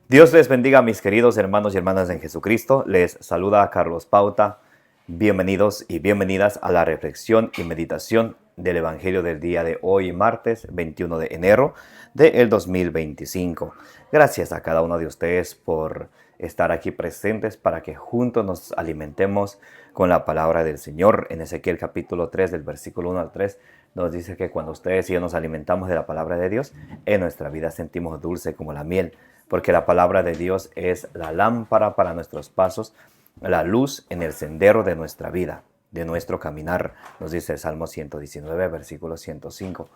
Dios les bendiga, mis queridos hermanos y hermanas en Jesucristo. Les saluda Carlos Pauta. Bienvenidos y bienvenidas a la reflexión y meditación del Evangelio del día de hoy, martes 21 de enero del 2025. Gracias a cada uno de ustedes por estar aquí presentes para que juntos nos alimentemos con la palabra del Señor. En Ezequiel capítulo 3, del versículo 1 al 3, nos dice que cuando ustedes y yo nos alimentamos de la palabra de Dios, en nuestra vida sentimos dulce como la miel, porque la palabra de Dios es la lámpara para nuestros pasos, la luz en el sendero de nuestra vida, de nuestro caminar, nos dice el Salmo 119, versículo 105.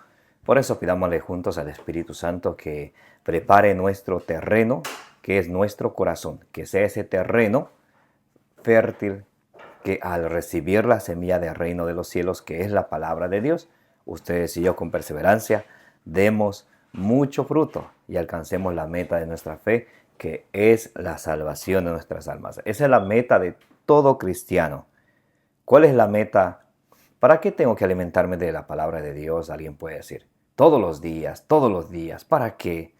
Por eso pidámosle juntos al Espíritu Santo que prepare nuestro terreno, que es nuestro corazón, que sea ese terreno fértil, que al recibir la semilla del reino de los cielos, que es la palabra de Dios, ustedes y yo con perseverancia demos mucho fruto y alcancemos la meta de nuestra fe, que es la salvación de nuestras almas. Esa es la meta de todo cristiano. ¿Cuál es la meta? ¿Para qué tengo que alimentarme de la palabra de Dios? Alguien puede decir. Todos los días, todos los días. ¿Para qué?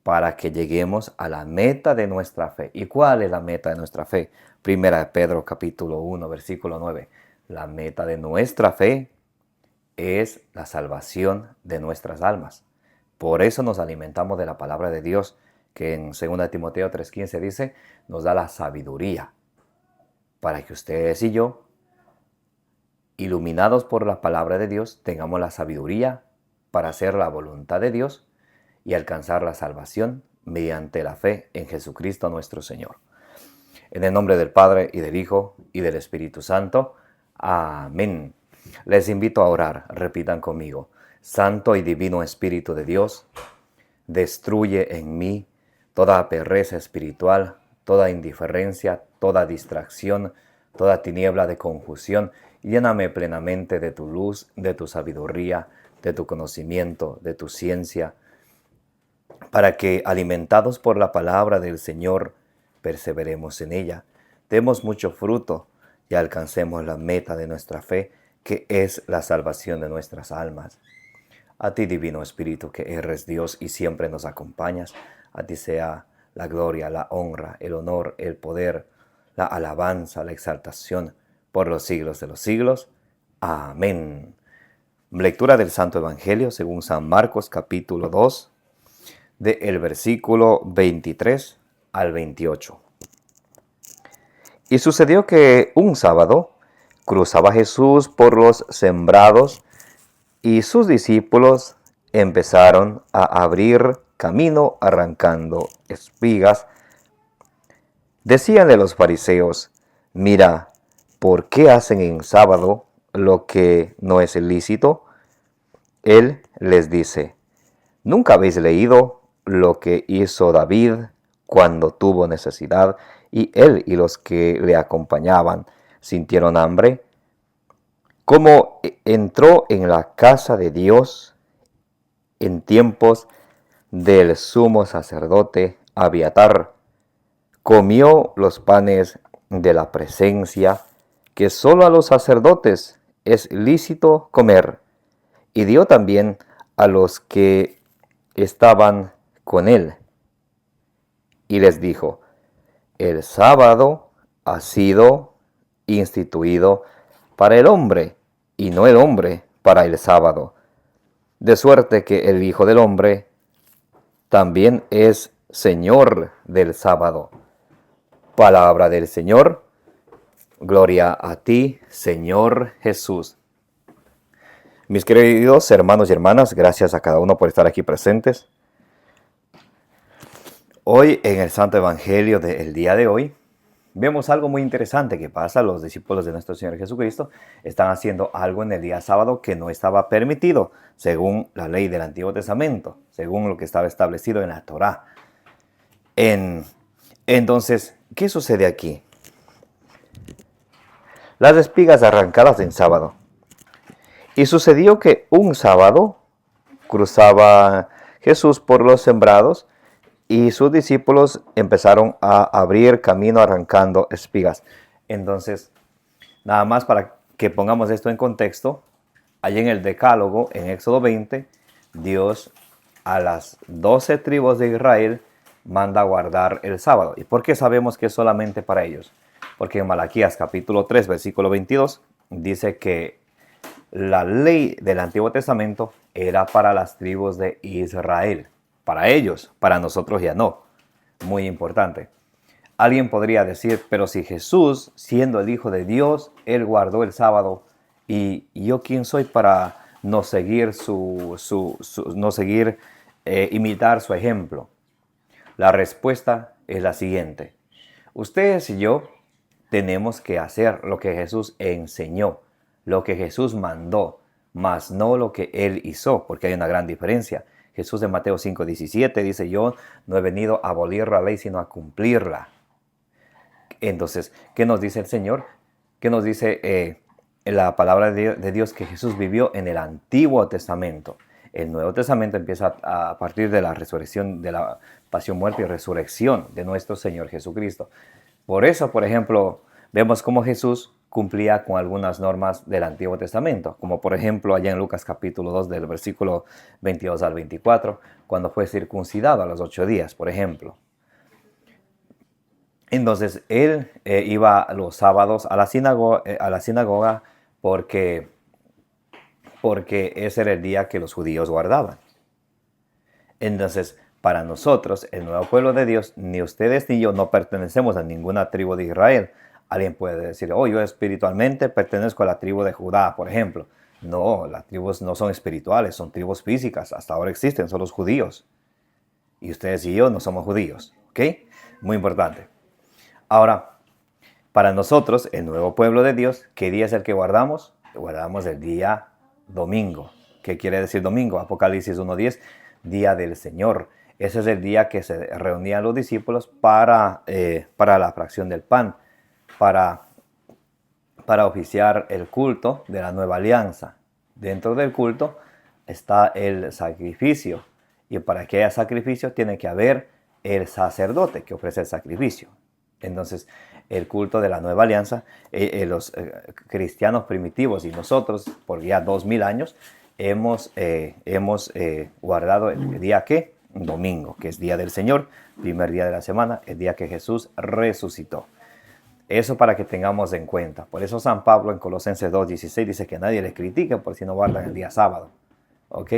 Para que lleguemos a la meta de nuestra fe. ¿Y cuál es la meta de nuestra fe? Primera de Pedro capítulo 1, versículo 9. La meta de nuestra fe es la salvación de nuestras almas. Por eso nos alimentamos de la palabra de Dios, que en 2 Timoteo 3:15 dice, nos da la sabiduría para que ustedes y yo, iluminados por la palabra de Dios, tengamos la sabiduría para hacer la voluntad de Dios y alcanzar la salvación mediante la fe en Jesucristo nuestro Señor. En el nombre del Padre, y del Hijo, y del Espíritu Santo. Amén. Les invito a orar. Repitan conmigo. Santo y divino Espíritu de Dios, destruye en mí toda pereza espiritual, toda indiferencia, toda distracción, toda tiniebla de confusión. Lléname plenamente de tu luz, de tu sabiduría, de tu conocimiento, de tu ciencia, para que, alimentados por la palabra del Señor, perseveremos en ella, demos mucho fruto y alcancemos la meta de nuestra fe, que es la salvación de nuestras almas. A ti, Divino Espíritu, que eres Dios y siempre nos acompañas, a ti sea la gloria, la honra, el honor, el poder, la alabanza, la exaltación, por los siglos de los siglos. Amén. Lectura del Santo Evangelio según San Marcos, capítulo 2, del versículo 23 al 28. Y sucedió que un sábado cruzaba Jesús por los sembrados, y sus discípulos empezaron a abrir camino arrancando espigas. Decíanle los fariseos: mira, ¿por qué hacen en sábado lo que no es lícito? Él les dice: ¿nunca habéis leído lo que hizo David cuando tuvo necesidad, y él y los que le acompañaban sintieron hambre? Cómo entró en la casa de Dios en tiempos del sumo sacerdote Abiatar, comió los panes de la presencia, que solo a los sacerdotes es lícito comer, y dio también a los que estaban con él. Y les dijo: el sábado ha sido instituido para el hombre, y no el hombre para el sábado. De suerte que el Hijo del Hombre también es Señor del sábado. Palabra del Señor. Gloria a ti, Señor Jesús. Mis queridos hermanos y hermanas, gracias a cada uno por estar aquí presentes. Hoy, en el Santo Evangelio del día de hoy, vemos algo muy interesante que pasa. Los discípulos de nuestro Señor Jesucristo están haciendo algo en el día sábado que no estaba permitido, según la ley del Antiguo Testamento, según lo que estaba establecido en la Torá. Entonces, ¿qué sucede aquí? Las espigas arrancadas en sábado. Y sucedió que un sábado cruzaba Jesús por los sembrados, y sus discípulos empezaron a abrir camino arrancando espigas. Entonces, nada más para que pongamos esto en contexto, allí en el Decálogo, en Éxodo 20, Dios a las 12 tribus de Israel manda guardar el sábado. ¿Y por qué sabemos que es solamente para ellos? Porque en Malaquías capítulo 3, versículo 22, dice que la ley del Antiguo Testamento era para las tribus de Israel. Para ellos, para nosotros ya no. Muy importante. Alguien podría decir, pero si Jesús, siendo el Hijo de Dios, Él guardó el sábado, ¿y yo quién soy para no seguir imitar su ejemplo? La respuesta es la siguiente. Ustedes y yo tenemos que hacer lo que Jesús enseñó, lo que Jesús mandó, mas no lo que Él hizo, porque hay una gran diferencia. Jesús de Mateo 5:17 dice, yo no he venido a abolir la ley, sino a cumplirla. Entonces, ¿qué nos dice el Señor? ¿Qué nos dice la palabra de Dios que Jesús vivió en el Antiguo Testamento? El Nuevo Testamento empieza a partir de la resurrección, de la pasión, muerte y resurrección de nuestro Señor Jesucristo. Por eso, por ejemplo, vemos cómo Jesús cumplía con algunas normas del Antiguo Testamento, como por ejemplo allá en Lucas capítulo 2 del versículo 22 al 24, cuando fue circuncidado a los 8 días, por ejemplo. Entonces, él iba los sábados a la sinagoga porque ese era el día que los judíos guardaban. Entonces, para nosotros, el nuevo pueblo de Dios, ni ustedes ni yo no pertenecemos a ninguna tribu de Israel. Alguien puede decir, oh, yo espiritualmente pertenezco a la tribu de Judá, por ejemplo. No, las tribus no son espirituales, son tribus físicas. Hasta ahora existen, son los judíos. Y ustedes y yo no somos judíos, ¿ok? Muy importante. Ahora, para nosotros, el nuevo pueblo de Dios, ¿qué día es el que guardamos? Guardamos el día domingo. ¿Qué quiere decir domingo? Apocalipsis 1:10, día del Señor. Ese es el día que se reunían los discípulos para la fracción del pan, para oficiar el culto de la nueva alianza. Dentro del culto está el sacrificio. Y para que haya sacrificio tiene que haber el sacerdote que ofrece el sacrificio. Entonces, el culto de la nueva alianza, los cristianos primitivos y nosotros, por ya 2000 años, hemos guardado el día que domingo, que es día del Señor, primer día de la semana, el día que Jesús resucitó. Eso para que tengamos en cuenta. Por eso San Pablo en Colosenses 2:16 dice que nadie les critique por si no guardan el día sábado. ¿Ok?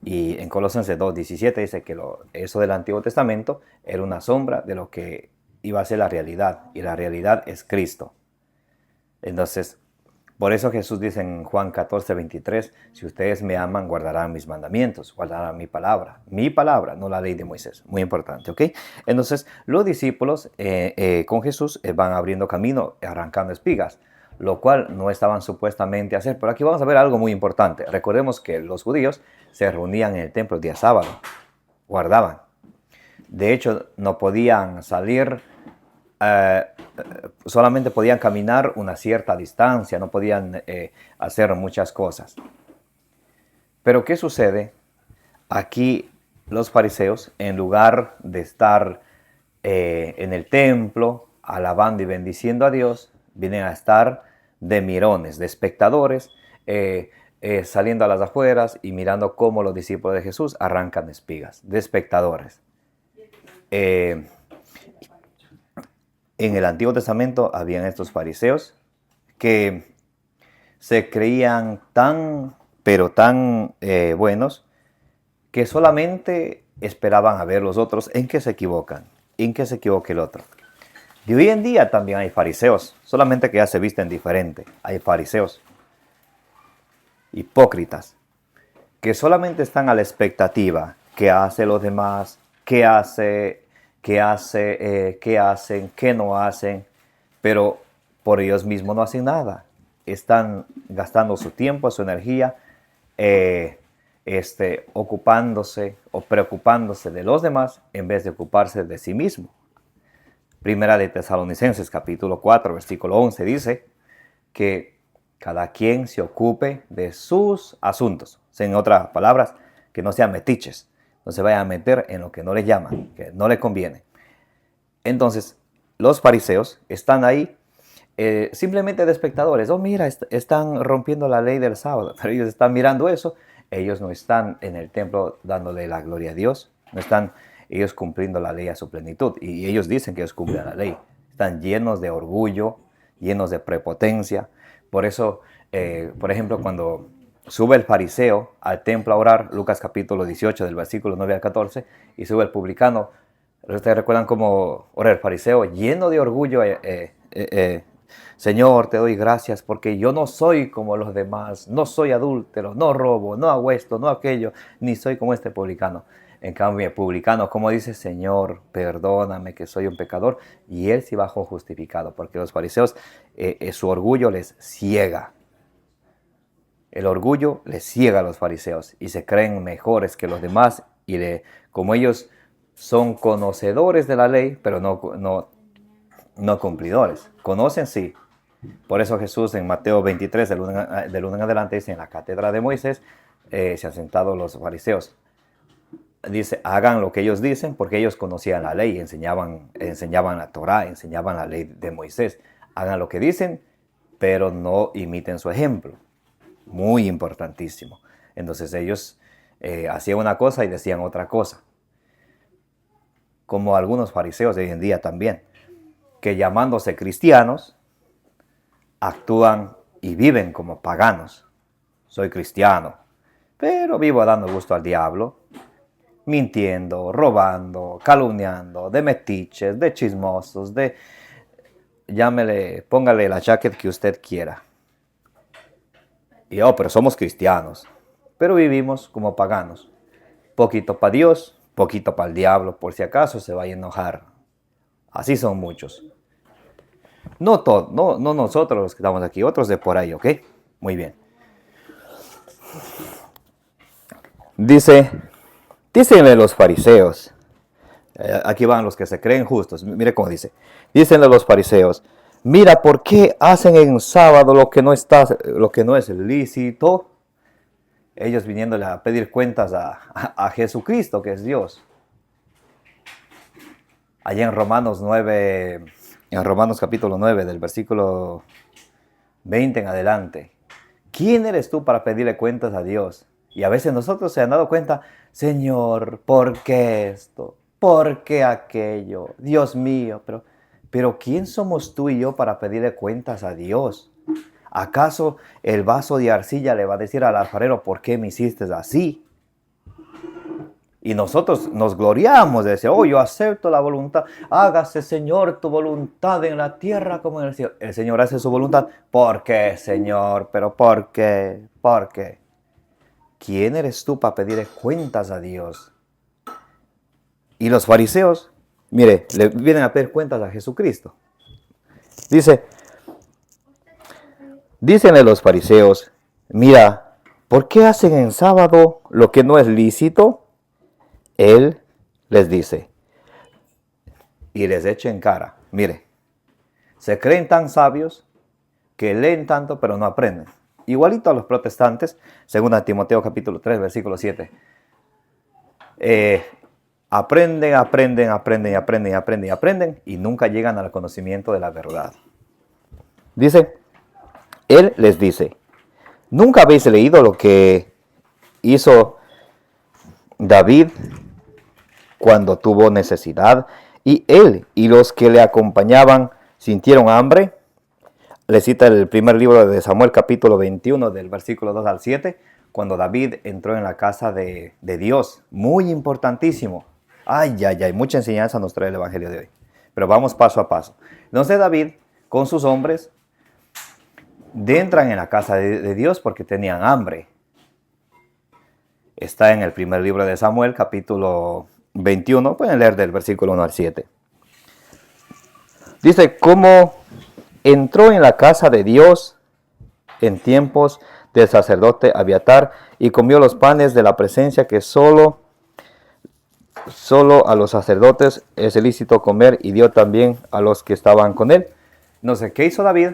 Y en Colosenses 2:17 dice que eso del Antiguo Testamento era una sombra de lo que iba a ser la realidad, y la realidad es Cristo. Entonces, por eso Jesús dice en Juan 14:23, si ustedes me aman, guardarán mis mandamientos, guardarán mi palabra, no la ley de Moisés. Muy importante, ¿ok? Entonces, los discípulos con Jesús van abriendo camino, arrancando espigas, lo cual no estaban supuestamente a hacer. Pero aquí vamos a ver algo muy importante. Recordemos que los judíos se reunían en el templo el día sábado, guardaban. De hecho, no podían salir, solamente podían caminar una cierta distancia, no podían hacer muchas cosas. Pero ¿qué sucede? Aquí los fariseos, en lugar de estar en el templo, alabando y bendiciendo a Dios, vienen a estar de mirones, de espectadores, saliendo a las afueras y mirando cómo los discípulos de Jesús arrancan espigas, de espectadores. En el Antiguo Testamento habían estos fariseos que se creían pero tan buenos, que solamente esperaban a ver los otros en qué se equivocan, en qué se equivoque el otro. Y hoy en día también hay fariseos, solamente que ya se visten diferente. Hay fariseos hipócritas que solamente están a la expectativa qué hacen los demás, qué hacen, qué no hacen, pero por ellos mismos no hacen nada. Están gastando su tiempo, su energía, ocupándose o preocupándose de los demás en vez de ocuparse de sí mismo. Primera de Tesalonicenses capítulo 4, versículo 11 dice que cada quien se ocupe de sus asuntos. O sea, en otras palabras, que no sean metiches, no se vayan a meter en lo que no les llama, que no les conviene. Entonces, los fariseos están ahí simplemente de espectadores. Oh, mira, están rompiendo la ley del sábado, pero ellos están mirando eso. Ellos no están en el templo dándole la gloria a Dios, no están ellos cumpliendo la ley a su plenitud. Y ellos dicen que ellos cumplen la ley. Están llenos de orgullo, llenos de prepotencia. Por eso, por ejemplo, cuando sube el fariseo al templo a orar, Lucas capítulo 18, del versículo 9 al 14, y sube el publicano, ustedes recuerdan cómo ora el fariseo, lleno de orgullo, Señor, te doy gracias porque yo no soy como los demás, no soy adúltero, no robo, no hago esto, no aquello, ni soy como este publicano. En cambio, el publicano, como dice, Señor, perdóname que soy un pecador, y él sí bajó justificado, porque los fariseos, su orgullo les ciega. El orgullo les ciega a los fariseos y se creen mejores que los demás, y como ellos son conocedores de la ley, pero no cumplidores. Conocen, sí. Por eso Jesús en Mateo 23, del 1 en adelante, dice, en la cátedra de Moisés se han sentado los fariseos. Dice, hagan lo que ellos dicen, porque ellos conocían la ley, enseñaban la Torá, enseñaban la ley de Moisés. Hagan lo que dicen, pero no imiten su ejemplo. Muy importantísimo. Entonces ellos hacían una cosa y decían otra cosa. Como algunos fariseos de hoy en día también, que llamándose cristianos, actúan y viven como paganos. Soy cristiano, pero vivo dando gusto al diablo, mintiendo, robando, calumniando, de metiches, de chismosos, póngale la jacket que usted quiera. Y pero somos cristianos, pero vivimos como paganos. Poquito para Dios, poquito para el diablo, por si acaso se vaya a enojar. Así son muchos. No nosotros los que estamos aquí, otros de por ahí, ¿ok? Muy bien. Dícenle los fariseos, aquí van los que se creen justos, mire cómo dice. Dícenle los fariseos, mira, ¿por qué hacen en sábado lo que no es lícito? Ellos viniéndole a pedir cuentas a Jesucristo, que es Dios. Allá en Romanos capítulo 9, del versículo 20 en adelante. ¿Quién eres tú para pedirle cuentas a Dios? Y a veces nosotros se han dado cuenta, Señor, ¿por qué esto? ¿Por qué aquello? Dios mío, pero ¿quién somos tú y yo para pedirle cuentas a Dios? ¿Acaso el vaso de arcilla le va a decir al alfarero, ¿por qué me hiciste así? Y nosotros nos gloriamos de decir, yo acepto la voluntad. Hágase, Señor, tu voluntad en la tierra como en el cielo. El Señor hace su voluntad. ¿Por qué, Señor? ¿Pero por qué? ¿Por qué? ¿Quién eres tú para pedirle cuentas a Dios? Y los fariseos, mire, le vienen a pedir cuentas a Jesucristo. Dícenle los fariseos, mira, ¿por qué hacen en sábado lo que no es lícito? Él les dice, y les echa en cara, mire, se creen tan sabios que leen tanto pero no aprenden. Igualito a los protestantes, según Timoteo capítulo 3, versículo 7. Aprenden y nunca llegan al conocimiento de la verdad. Él les dice, ¿nunca habéis leído lo que hizo David cuando tuvo necesidad, y él y los que le acompañaban sintieron hambre? Le cita el primer libro de Samuel, capítulo 21, del versículo 2 al 7, cuando David entró en la casa de Dios. Muy importantísimo. Mucha enseñanza nos trae el Evangelio de hoy. Pero vamos paso a paso. Entonces David, con sus hombres, entran en la casa de Dios porque tenían hambre. Está en el primer libro de Samuel, capítulo 21, pueden leer del versículo 1 al 7. Dice, cómo entró en la casa de Dios en tiempos del sacerdote Abiatar y comió los panes de la presencia que solo a los sacerdotes es lícito comer, y dio también a los que estaban con él. No sé, ¿qué hizo David?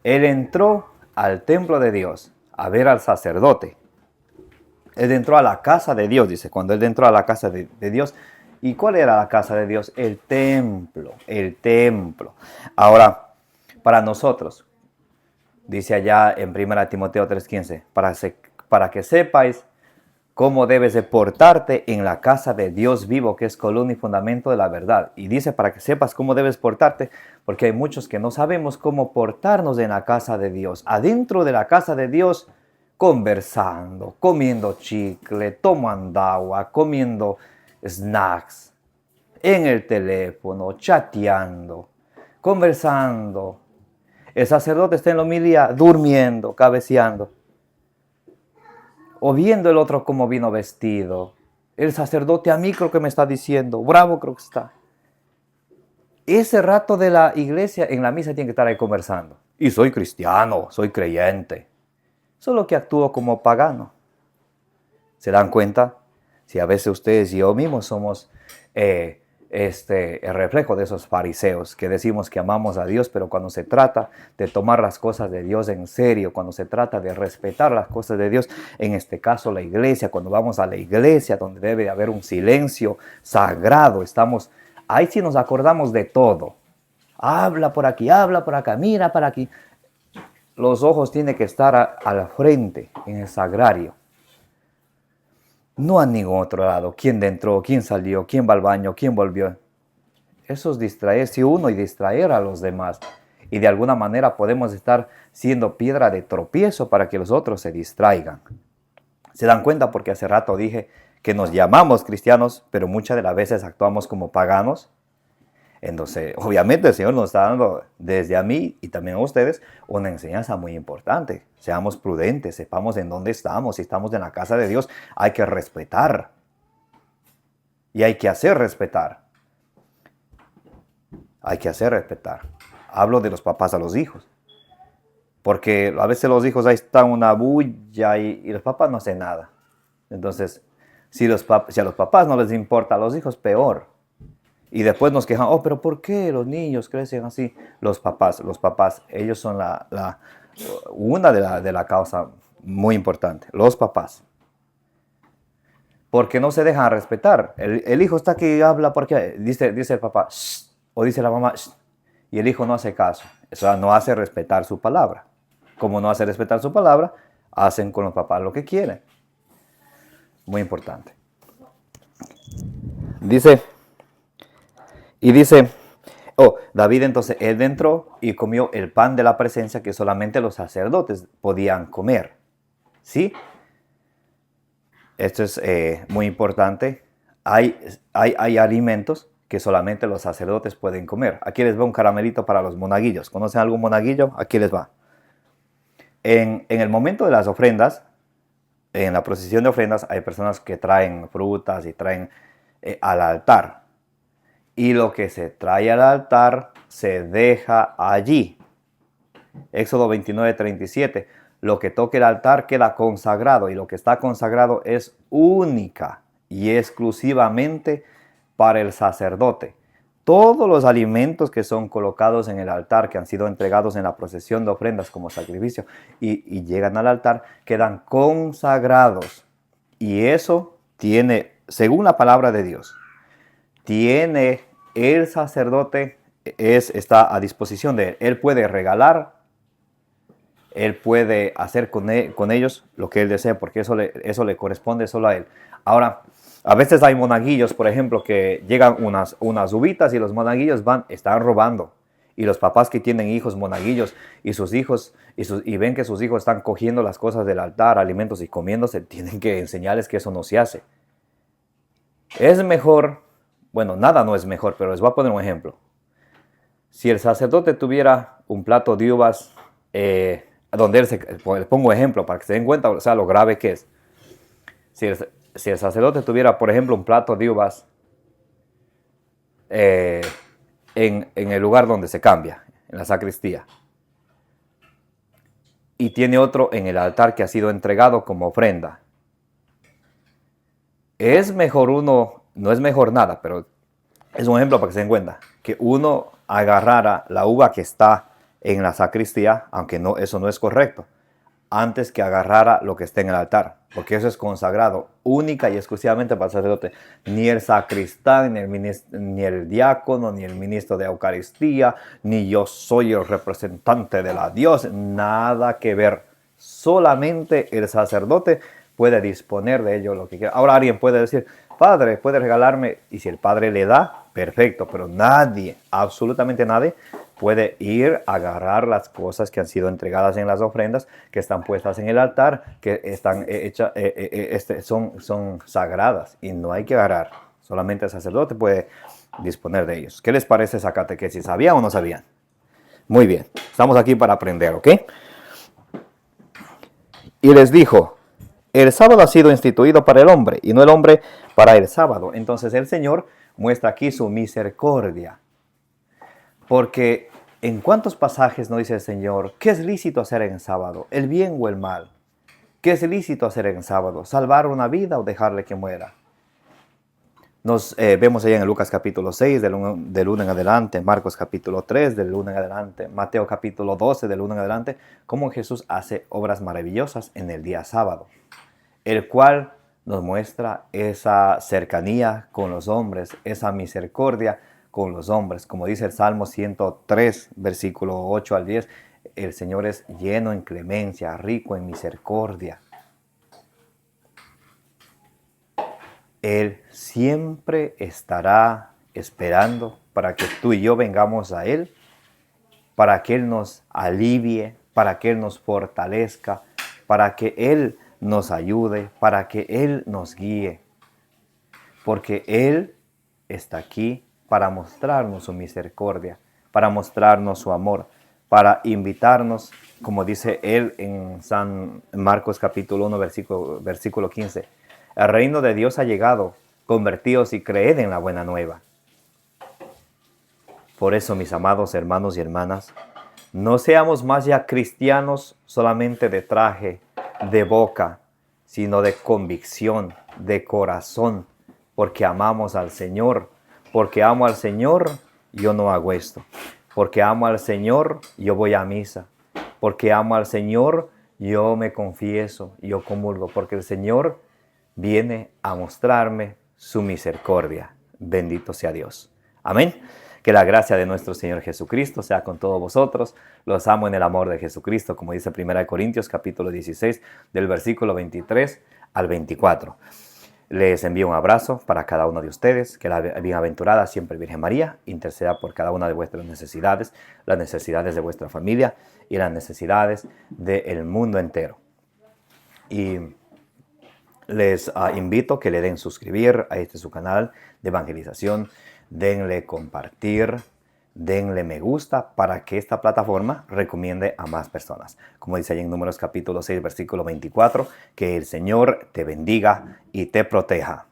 Él entró al templo de Dios a ver al sacerdote. Él entró a la casa de Dios, dice, cuando él entró a la casa de Dios. ¿Y cuál era la casa de Dios? El templo. Ahora, para nosotros, dice allá en 1 Timoteo 3:15, para que sepáis cómo debes de portarte en la casa de Dios vivo, que es columna y fundamento de la verdad. Y dice para que sepas cómo debes portarte, porque hay muchos que no sabemos cómo portarnos en la casa de Dios. Adentro de la casa de Dios, conversando, comiendo chicle, tomando agua, comiendo snacks, en el teléfono, chateando, conversando. El sacerdote está en la homilía durmiendo, cabeceando, o viendo el otro cómo vino vestido. El sacerdote a mí creo que me está diciendo, bravo creo que está. Ese rato de la iglesia, en la misa tiene que estar ahí conversando. Y soy cristiano, soy creyente. Solo que actúo como pagano. ¿Se dan cuenta? Si a veces ustedes y yo mismos somos el reflejo de esos fariseos que decimos que amamos a Dios, pero cuando se trata de tomar las cosas de Dios en serio, cuando se trata de respetar las cosas de Dios, en este caso la iglesia, cuando vamos a la iglesia donde debe haber un silencio sagrado, ahí sí nos acordamos de todo. Habla por aquí, habla por acá, mira para aquí. Los ojos tienen que estar al frente en el sagrario. No a ningún otro lado. ¿Quién entró? ¿Quién salió? ¿Quién va al baño? ¿Quién volvió? Eso es distraerse uno y distraer a los demás. Y de alguna manera podemos estar siendo piedra de tropiezo para que los otros se distraigan. ¿Se dan cuenta? Porque hace rato dije que nos llamamos cristianos, pero muchas de las veces actuamos como paganos. Entonces, obviamente el Señor nos está dando desde a mí y también a ustedes una enseñanza muy importante. Seamos prudentes, sepamos en dónde estamos. Si estamos en la casa de Dios, hay que respetar. Y hay que hacer respetar. Hay que hacer respetar. Hablo de los papás a los hijos. Porque a veces los hijos ahí están una bulla y los papás no hacen nada. Entonces, si a los papás no les importa, a los hijos peor. Y después nos quejan, pero ¿por qué los niños crecen así? Los papás, ellos son una de la causa muy importante. Los papás. Porque no se dejan respetar. El hijo está aquí y habla porque dice el papá, shh, o dice la mamá, shh, y el hijo no hace caso. Eso no hace respetar su palabra. Como no hace respetar su palabra, hacen con los papás lo que quieren. Muy importante. Dice, David entonces, él entró y comió el pan de la presencia que solamente los sacerdotes podían comer. ¿Sí? Esto es muy importante. Hay alimentos que solamente los sacerdotes pueden comer. Aquí les va un caramelito para los monaguillos. ¿Conocen algún monaguillo? Aquí les va. En el momento de las ofrendas, en la procesión de ofrendas, hay personas que traen frutas y traen al altar. Y lo que se trae al altar se deja allí. Éxodo 29:37. Lo que toque el altar queda consagrado y lo que está consagrado es única y exclusivamente para el sacerdote. Todos los alimentos que son colocados en el altar, que han sido entregados en la procesión de ofrendas como sacrificio y llegan al altar, quedan consagrados. Y eso tiene, según la palabra de Dios, tiene el sacerdote, está a disposición de él. Él puede regalar, él puede hacer con ellos lo que él desee, porque eso le corresponde solo a él. Ahora, a veces hay monaguillos, por ejemplo, que llegan unas uvitas y los monaguillos están robando. Y los papás que tienen hijos monaguillos y sus hijos y ven que sus hijos están cogiendo las cosas del altar, alimentos y comiéndose, tienen que enseñarles que eso no se hace. Es mejor, bueno, nada no es mejor, pero les voy a poner un ejemplo. Si el sacerdote tuviera un plato de uvas, donde les pongo ejemplo para que se den cuenta, o sea, lo grave que es. Si el sacerdote tuviera, por ejemplo, un plato de uvas en el lugar donde se cambia, en la sacristía, y tiene otro en el altar que ha sido entregado como ofrenda, es mejor no es mejor nada, pero es un ejemplo para que se den cuenta, que uno agarrara la uva que está en la sacristía, aunque eso no es correcto, antes que agarrara lo que esté en el altar, porque eso es consagrado única y exclusivamente para el sacerdote. Ni el sacristán, ni el diácono, ni el ministro de Eucaristía, ni yo soy el representante de la Dios, nada que ver. Solamente el sacerdote puede disponer de ello lo que quiera. Ahora alguien puede decir, Padre, puede regalarme, y si el Padre le da, perfecto, pero nadie, absolutamente nadie, puede ir a agarrar las cosas que han sido entregadas en las ofrendas, que están puestas en el altar, que están hechas, son sagradas, y no hay que agarrar. Solamente el sacerdote puede disponer de ellos. ¿Qué les parece esa catequesis? ¿Sabían o no sabían? Muy bien, estamos aquí para aprender, ¿ok? Y les dijo, el sábado ha sido instituido para el hombre y no el hombre para el sábado. Entonces el Señor muestra aquí su misericordia. Porque ¿en cuántos pasajes no dice el Señor, qué es lícito hacer en sábado? ¿El bien o el mal? ¿Qué es lícito hacer en sábado? ¿Salvar una vida o dejarle que muera? Nos vemos allá en Lucas capítulo 6, del 1 en adelante, Marcos capítulo 3, del 1 en adelante, Mateo capítulo 12, del 1 en adelante, cómo Jesús hace obras maravillosas en el día sábado, el cual nos muestra esa cercanía con los hombres, esa misericordia con los hombres. Como dice el Salmo 103, versículo 8 al 10, el Señor es lleno en clemencia, rico en misericordia. Él siempre estará esperando para que tú y yo vengamos a Él, para que Él nos alivie, para que Él nos fortalezca, para que Él nos ayude, para que Él nos guíe. Porque Él está aquí para mostrarnos su misericordia, para mostrarnos su amor, para invitarnos, como dice Él en San Marcos capítulo 1, versículo 15. El reino de Dios ha llegado, convertíos y creed en la buena nueva. Por eso, mis amados hermanos y hermanas, no seamos más ya cristianos solamente de traje, de boca, sino de convicción, de corazón, porque amamos al Señor. Porque amo al Señor, yo no hago esto. Porque amo al Señor, yo voy a misa. Porque amo al Señor, yo me confieso, yo comulgo. Porque el Señor viene a mostrarme su misericordia. Bendito sea Dios. Amén. Que la gracia de nuestro Señor Jesucristo sea con todos vosotros. Los amo en el amor de Jesucristo, como dice 1 Corintios capítulo 16, del versículo 23 al 24. Les envío un abrazo para cada uno de ustedes. Que la bienaventurada siempre Virgen María interceda por cada una de vuestras necesidades, las necesidades de vuestra familia y las necesidades del mundo entero. Y les invito a que le den suscribir a su canal de evangelización, denle compartir, denle me gusta para que esta plataforma recomiende a más personas. Como dice ahí en Números capítulo 6, versículo 24, que el Señor te bendiga y te proteja.